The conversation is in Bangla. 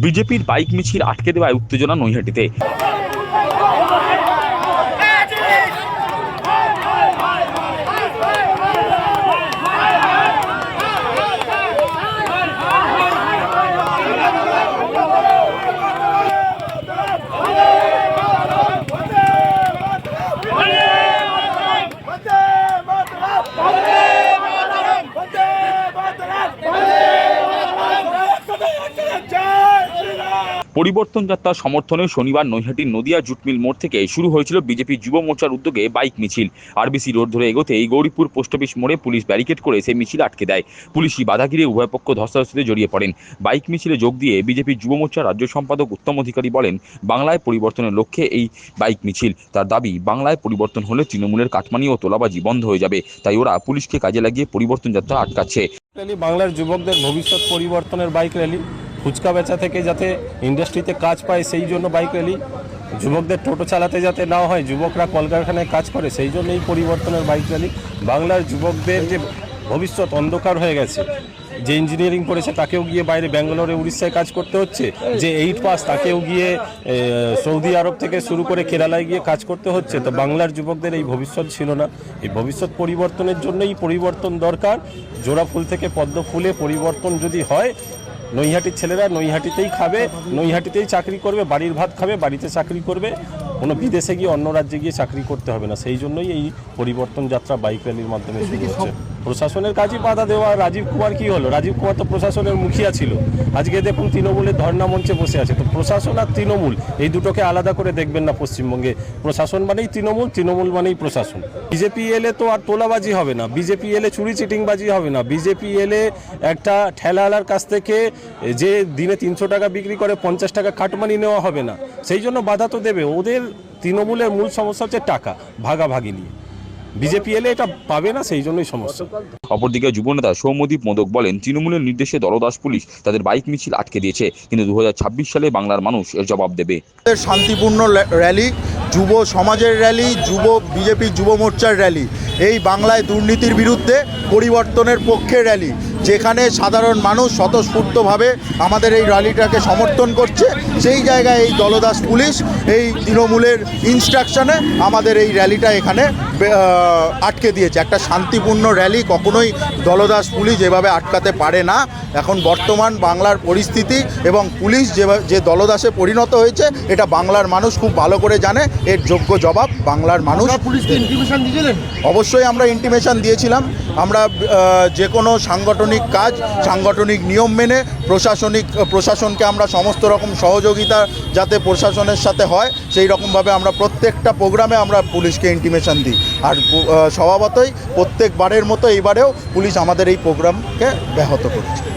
বিজেপির বাইক মিছিল আটকে দেওয়ায় উত্তেজনা নৈহাটিতে। পরিবর্তন যাত্রার সমর্থনে শনিবার নৈহাটির নদিয়া জুট মিল মোড় থেকে শুরু হয়েছিল বিজেপি যুব মোর্চার উদ্যোগে বাইক মিছিল। আরবিসি রোড ধরে এগোতেই গৌরীপুর পোস্ট অফিস মোড়ে পুলিশ ব্যারিকেড করে সেই মিছিল আটকে দেয়। পুলিশি বাধা ঘিরে উভয় পক্ষ ধস্তাধস্তিতে জড়িয়ে পড়েন। বাইক মিছিলে যোগ দিয়ে বিজেপি যুব মোর্চার রাজ্য সম্পাদক উত্তম অধিকারী বলেন, বাংলায় পরিবর্তনের লক্ষ্যে এই বাইক মিছিল। তার দাবি, বাংলায় পরিবর্তন হলে তৃণমূলের কাটমানি ও তোলাবাজি বন্ধ হয়ে যাবে, তাই ওরা পুলিশকে কাজে লাগিয়ে পরিবর্তন যাত্রা আটকাচ্ছে। বাংলার যুবকদের ভবিষ্যৎ পরিবর্তনের বাইক র্যালি, ফুচকা বেচা থেকে যাতে ইন্ডাস্ট্রিতে কাজ পায় সেই জন্য বাইক র্যালি, যুবকদের টোটো চালাতে যাতে না হয়, যুবকরা কলকারখানায় কাজ করে সেই জন্য এই পরিবর্তনের বাইক র্যালি। বাংলার যুবকদের যে ভবিষ্যৎ অন্ধকার হয়ে গেছে, যে ইঞ্জিনিয়ারিং করেছে তাকেও গিয়ে বাইরে ব্যাঙ্গালোরে উড়িষ্যায় কাজ করতে হচ্ছে, যে 8 পাস তাকেও গিয়ে সৌদি আরব থেকে শুরু করে কেরালায় গিয়ে কাজ করতে হচ্ছে। তো বাংলার যুবকদের এই ভবিষ্যৎ ছিল না। এই ভবিষ্যৎ পরিবর্তনের জন্যই পরিবর্তন দরকার। জোড়া ফুল থেকে পদ্ম ফুলে পরিবর্তন যদি হয়, নৈহাটির ছেলেরা নৈহাটিতেই খাবে, নৈহাটিতেই চাকরি করবে, বাড়ির ভাত খাবে, বাড়িতে চাকরি করবে, কোনো বিদেশে গিয়ে অন্য রাজ্যে গিয়ে চাকরি করতে হবে না। সেই জন্যই এই পরিবর্তন যাত্রা বাইক র্যালির মাধ্যমে শুরু হচ্ছে। প্রশাসনের কাজই বাধা দেওয়া। রাজীব কুমার কি হলো? রাজীব কুমার তো প্রশাসনের মুখিয়া ছিল। আজকে দেখুন তৃণমূলের ধর্ণা মঞ্চে বসে আছে। তো প্রশাসন আর তৃণমূল এই দুটোকে আলাদা করে দেখবেন না পশ্চিমবঙ্গে। প্রশাসন মানেই তৃণমূল, তৃণমূল মানেই প্রশাসন। বিজেপি এলে তো আর তোলাবাজি হবে না, বিজেপি এলে চুরি চিটিংবাজি হবে না, বিজেপি এলে একটা ঠেলাওয়ালার কাছ থেকে যে দিনে 300 টাকা বিক্রি করে 50 টাকা কাটমানি নেওয়া হবে না। সেই জন্য বাধা তো দেবে। ওদের তৃণমূলের মূল সমস্যা হচ্ছে টাকা ভাগাভাগি নিয়ে। বিজেপি এলে এটা পাবে না, সেই জন্যই সমস্যা। অপরদিকে যুবনেতা সৌম্যদীপ মোদক বলেন, তৃণমূলের নির্দেশে দলদাস পুলিশ তাদের বাইক মিছিল আটকে দিয়েছে, কিন্তু 2026 সালে বাংলার মানুষ এর জবাব দেবে। শান্তিপূর্ণ র্যালি, যুব সমাজের র্যালি, বিজেপি যুব মোর্চার র্যালি, এই বাংলায় দুর্নীতির বিরুদ্ধে পরিবর্তনের পক্ষে র্যালি, যেখানে সাধারণ মানুষ স্বতঃস্ফূর্তভাবে আমাদের এই র্যালিটাকে সমর্থন করছে। সেই জায়গায় এই দলদাস পুলিশ এই তৃণমূলের ইনস্ট্রাকশনে আমাদের এই র্যালিটা এখানে আটকে দিয়েছে। একটা শান্তিপূর্ণ র্যালি কখনোই দলদাস পুলিশ এভাবে আটকাতে পারে না। এখন বর্তমান বাংলার পরিস্থিতি এবং পুলিশ যে দলদাসে পরিণত হয়েছে, এটা বাংলার মানুষ খুব ভালো করে জানে। এর যোগ্য জবাব বাংলার মানুষ। পুলিশকে ইন্টিমেশন দিয়েছিলেন? অবশ্যই আমরা ইন্টিমেশন দিয়েছিলাম। আমরা যে কোনো সাংগঠনিক কাজ সাংগঠনিক নিয়ম মেনে প্রশাসনকে আমরা সমস্ত রকম সহযোগিতা যাতে প্রশাসনের সাথে হয় সেই রকমভাবে আমরা প্রত্যেকটা প্রোগ্রামে আমরা পুলিশকে ইন্টিমেশন দিই। আর স্বভাবতই প্রত্যেকবারের মতো এইবারেও পুলিশ আমাদের এই প্রোগ্রামকে ব্যাহত করছে।